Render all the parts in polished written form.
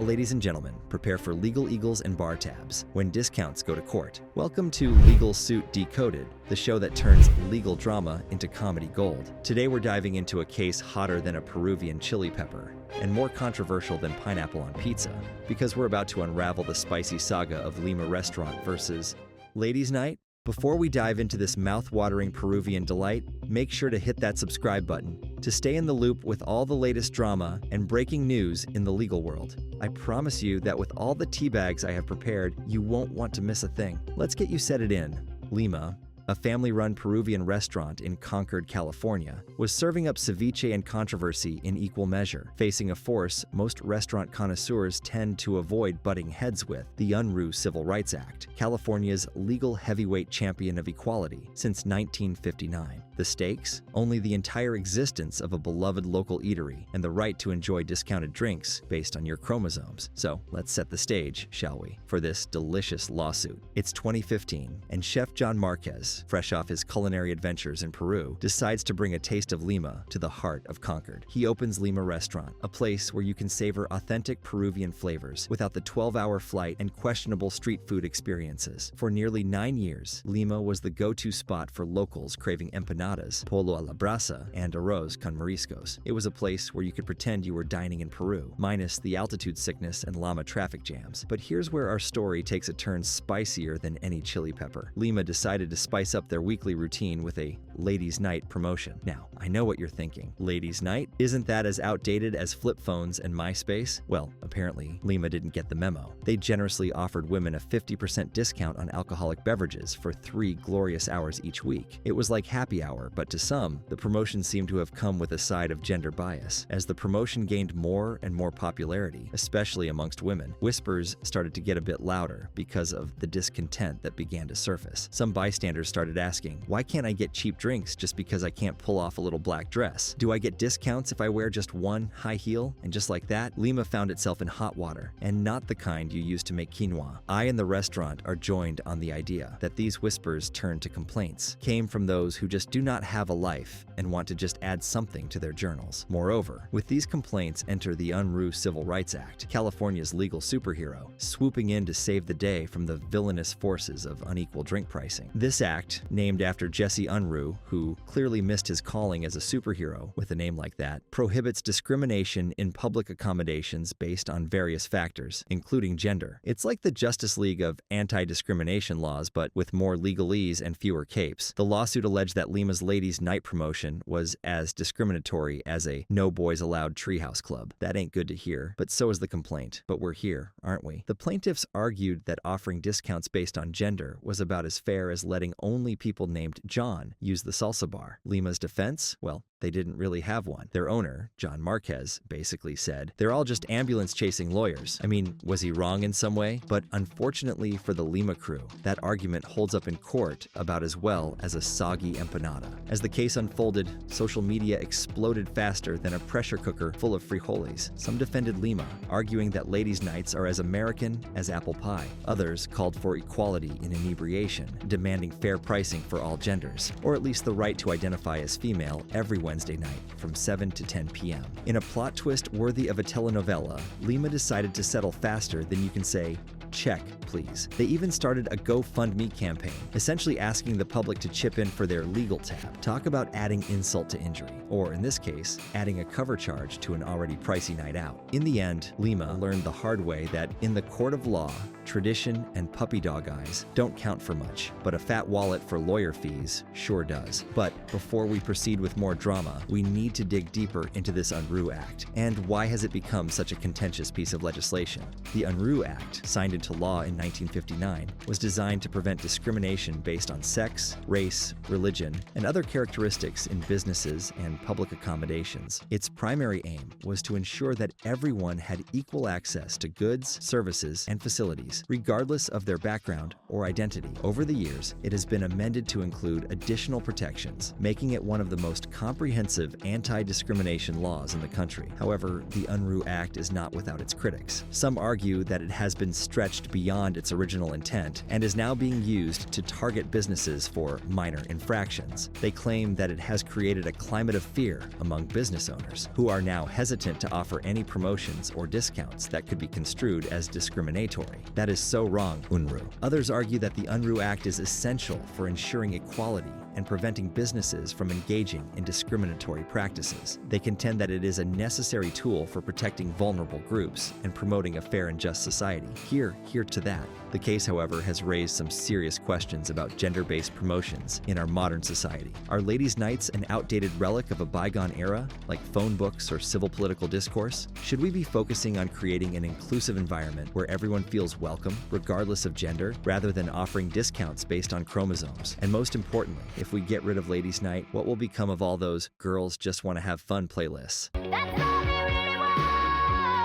Ladies and gentlemen, prepare for legal eagles and bar tabs when discounts go to court. Welcome to Legal Suit Decoded, the show that turns legal drama into comedy gold. Today we're diving into a case hotter than a Peruvian chili pepper and more controversial than pineapple on pizza, because we're about to unravel the spicy saga of Lima Restaurant versus Ladies' Night. Before we dive into this mouth-watering Peruvian delight, make sure to hit that subscribe button to stay in the loop with all the latest drama and breaking news in the legal world. I promise you that with all the tea bags I have prepared, you won't want to miss a thing. Let's get you set it in. Lima, a family-run Peruvian restaurant in Concord, California, was serving up ceviche and controversy in equal measure, facing a force most restaurant connoisseurs tend to avoid butting heads with: the Unruh Civil Rights Act, California's legal heavyweight champion of equality since 1959. The stakes? Only the entire existence of a beloved local eatery and the right to enjoy discounted drinks based on your chromosomes. So let's set the stage, shall we, for this delicious lawsuit. It's 2015, and Chef John Marquez, fresh off his culinary adventures in Peru, decides to bring a taste of Lima to the heart of Concord. He opens Lima Restaurant, a place where you can savor authentic Peruvian flavors without the 12-hour flight and questionable street food experiences. For nearly 9 years, Lima was the go-to spot for locals craving empanadas, pollo a la brasa, and arroz con mariscos. It was a place where you could pretend you were dining in Peru, minus the altitude sickness and llama traffic jams. But here's where our story takes a turn spicier than any chili pepper. Lima decided to spice up their weekly routine with a Ladies' Night promotion. Now, I know what you're thinking. Ladies' Night? Isn't that as outdated as flip phones and MySpace? Well, apparently, Lima didn't get the memo. They generously offered women a 50% discount on alcoholic beverages for 3 glorious hours each week. It was like happy hour, but to some, the promotion seemed to have come with a side of gender bias. As the promotion gained more and more popularity, especially amongst women, whispers started to get a bit louder because of the discontent that began to surface. Some bystanders started asking, why can't I get cheap drinks just because I can't pull off a little black dress? Do I get discounts if I wear just one high heel? And just like that, Lima found itself in hot water, and not the kind you use to make quinoa. I and the restaurant are joined on the idea that these whispers turned to complaints came from those who just do not have a life and want to just add something to their journals. Moreover, with these complaints enter the Unruh Civil Rights Act, California's legal superhero, swooping in to save the day from the villainous forces of unequal drink pricing. This act, named after Jesse Unruh, who clearly missed his calling as a superhero with a name like that, prohibits discrimination in public accommodations based on various factors, including gender. It's like the Justice League of anti-discrimination laws, but with more legalese and fewer capes. The lawsuit alleged that Lima's Ladies' Night promotion was as discriminatory as a no boys allowed treehouse club. That ain't good to hear, but so is the complaint. But we're here, aren't we? The plaintiffs argued that offering discounts based on gender was about as fair as letting only people named John use the salsa bar. Lima's defense? Well, they didn't really have one. Their owner, John Marquez, basically said, they're all just ambulance-chasing lawyers. I mean, was he wrong in some way? But unfortunately for the Lima crew, that argument holds up in court about as well as a soggy empanada. As the case unfolded, social media exploded faster than a pressure cooker full of frijoles. Some defended Lima, arguing that ladies' nights are as American as apple pie. Others called for equality in inebriation, demanding fair pricing for all genders, or at least the right to identify as female every Wednesday night from 7 to 10 p.m. In a plot twist worthy of a telenovela, Lima decided to settle faster than you can say, check, please. They even started a GoFundMe campaign, essentially asking the public to chip in for their legal tab. Talk about adding insult to injury, or in this case, adding a cover charge to an already pricey night out. In the end, Lima learned the hard way that in the court of law, tradition and puppy dog eyes don't count for much, but a fat wallet for lawyer fees sure does. But before we proceed with more drama, we need to dig deeper into this Unruh Act. And why has it become such a contentious piece of legislation? The Unruh Act, signed into law in 1959, was designed to prevent discrimination based on sex, race, religion, and other characteristics in businesses and public accommodations. Its primary aim was to ensure that everyone had equal access to goods, services, and facilities, regardless of their background or identity. Over the years, it has been amended to include additional protections, making it one of the most comprehensive anti-discrimination laws in the country. However, the Unruh Act is not without its critics. Some argue that it has been stretched stretched beyond its original intent and is now being used to target businesses for minor infractions. They claim that it has created a climate of fear among business owners, who are now hesitant to offer any promotions or discounts that could be construed as discriminatory. That is so wrong, Unruh. Others argue that the Unruh Act is essential for ensuring equality and preventing businesses from engaging in discriminatory practices. They contend that it is a necessary tool for protecting vulnerable groups and promoting a fair and just society. Here to that. The case, however, has raised some serious questions about gender-based promotions in our modern society. Are ladies' nights an outdated relic of a bygone era, like phone books or civil political discourse? Should we be focusing on creating an inclusive environment where everyone feels welcome, regardless of gender, rather than offering discounts based on chromosomes? And most importantly, if we get rid of ladies' night, what will become of all those girls just want to have fun playlists?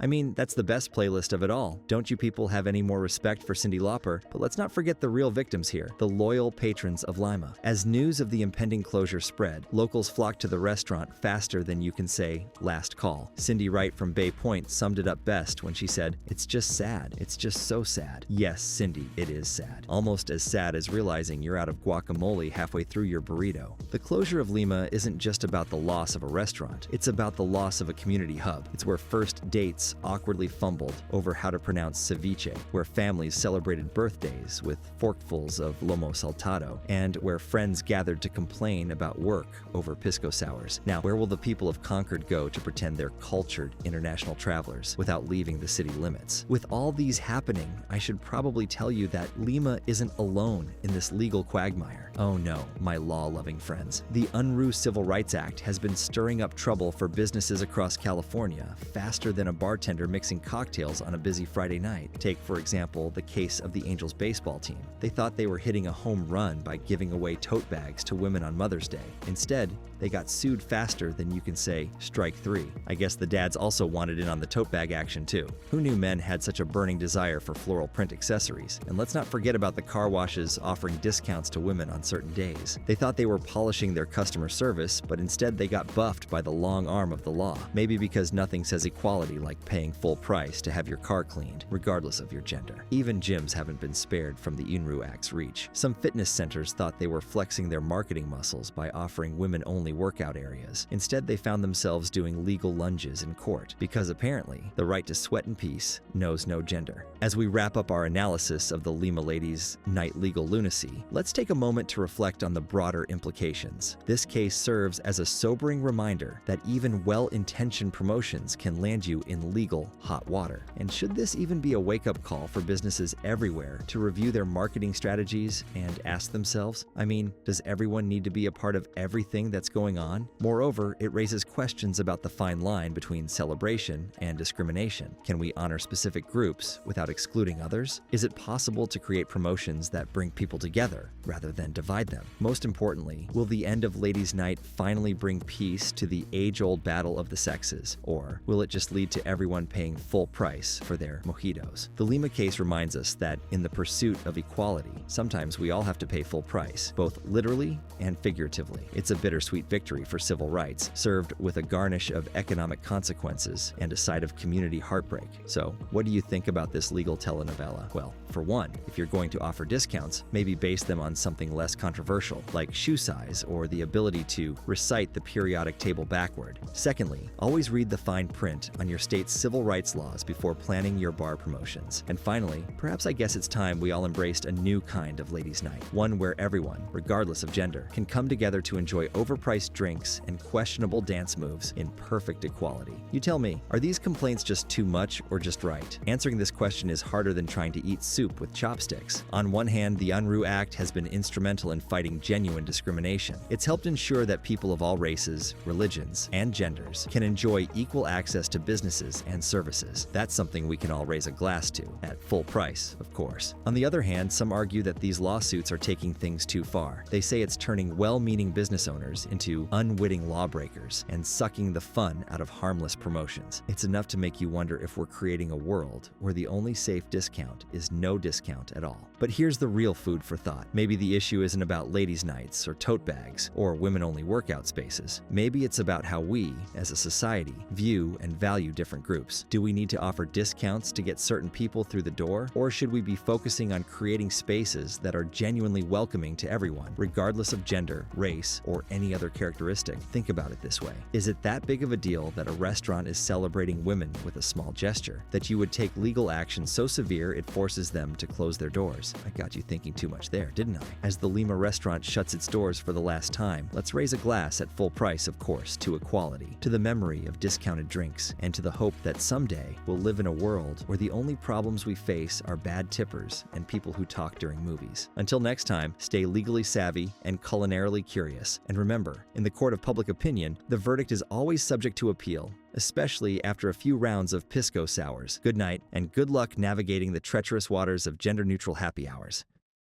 I mean, that's the best playlist of it all. Don't you people have any more respect for Cyndi Lauper? But let's not forget the real victims here, the loyal patrons of Lima. As news of the impending closure spread, locals flocked to the restaurant faster than you can say, last call. Cindy Wright from Bay Point summed it up best when she said, "It's just sad. It's just so sad." Yes, Cindy, it is sad. Almost as sad as realizing you're out of guacamole halfway through your burrito. The closure of Lima isn't just about the loss of a restaurant. It's about the loss of a community hub. It's where first dates awkwardly fumbled over how to pronounce ceviche, where families celebrated birthdays with forkfuls of lomo saltado, and where friends gathered to complain about work over pisco sours. Now, where will the people of Concord go to pretend they're cultured international travelers without leaving the city limits? With all these happening, I should probably tell you that Lima isn't alone in this legal quagmire. Oh no, my law-loving friends. The Unruh Civil Rights Act has been stirring up trouble for businesses across California faster than a bartender mixing cocktails on a busy Friday night. Take, for example, the case of the Angels baseball team. They thought they were hitting a home run by giving away tote bags to women on Mother's Day. Instead, they got sued faster than you can say, strike three. I guess the dads also wanted in on the tote bag action too. Who knew men had such a burning desire for floral print accessories? And let's not forget about the car washes offering discounts to women on certain days. They thought they were polishing their customer service, but instead they got buffed by the long arm of the law. Maybe because nothing says equality like paying full price to have your car cleaned, regardless of your gender. Even gyms haven't been spared from the Unruh Act's reach. Some fitness centers thought they were flexing their marketing muscles by offering women-only workout areas. Instead, they found themselves doing legal lunges in court, because apparently, the right to sweat in peace knows no gender. As we wrap up our analysis of the Lima ladies' night legal lunacy, let's take a moment to reflect on the broader implications. This case serves as a sobering reminder that even well-intentioned promotions can land you in legal hot water. And should this even be a wake-up call for businesses everywhere to review their marketing strategies and ask themselves, I mean, does everyone need to be a part of everything that's going on? Moreover, it raises questions about the fine line between celebration and discrimination. Can we honor specific groups without excluding others? Is it possible to create promotions that bring people together rather than divide them? Most importantly, will the end of Ladies' Night finally bring peace to the age-old battle of the sexes, or will it just lead to everyone paying full price for their mojitos? The Lima case reminds us that in the pursuit of equality, sometimes we all have to pay full price, both literally and figuratively. It's a bittersweet victory for civil rights, served with a garnish of economic consequences and a side of community heartbreak. So, what do you think about this legal telenovela? Well, for one, if you're going to offer discounts, maybe base them on something less controversial, like shoe size or the ability to recite the periodic table backward. Secondly, always read the fine print on your state's civil rights laws before planning your bar promotions. And finally, perhaps I guess it's time we all embraced a new kind of ladies' night, one where everyone, regardless of gender, can come together to enjoy overpriced drinks and questionable dance moves in perfect equality. You tell me, are these complaints just too much or just right? Answering this question is harder than trying to eat soup with chopsticks. On one hand, the Unruh Act has been instrumental in fighting genuine discrimination. It's helped ensure that people of all races, religions, and genders can enjoy equal access to businesses and services. That's something we can all raise a glass to, at full price, of course. On the other hand, some argue that these lawsuits are taking things too far. They say it's turning well-meaning business owners into unwitting lawbreakers and sucking the fun out of harmless promotions. It's enough to make you wonder if we're creating a world where the only safe discount is no discount at all. But here's the real food for thought. Maybe the issue isn't about ladies' nights or tote bags or women-only workout spaces. Maybe it's about how we, as a society, view and value different groups. groups? Do we need to offer discounts to get certain people through the door? Or should we be focusing on creating spaces that are genuinely welcoming to everyone, regardless of gender, race, or any other characteristic? Think about it this way. Is it that big of a deal that a restaurant is celebrating women with a small gesture, that you would take legal action so severe it forces them to close their doors? I got you thinking too much there, didn't I? As the Lima restaurant shuts its doors for the last time, let's raise a glass at full price, of course, to equality, to the memory of discounted drinks, and to the hope that someday we'll live in a world where the only problems we face are bad tippers and people who talk during movies. Until next time, stay legally savvy and culinarily curious. And remember, in the court of public opinion, the verdict is always subject to appeal, especially after a few rounds of pisco sours. Good night, and good luck navigating the treacherous waters of gender-neutral happy hours.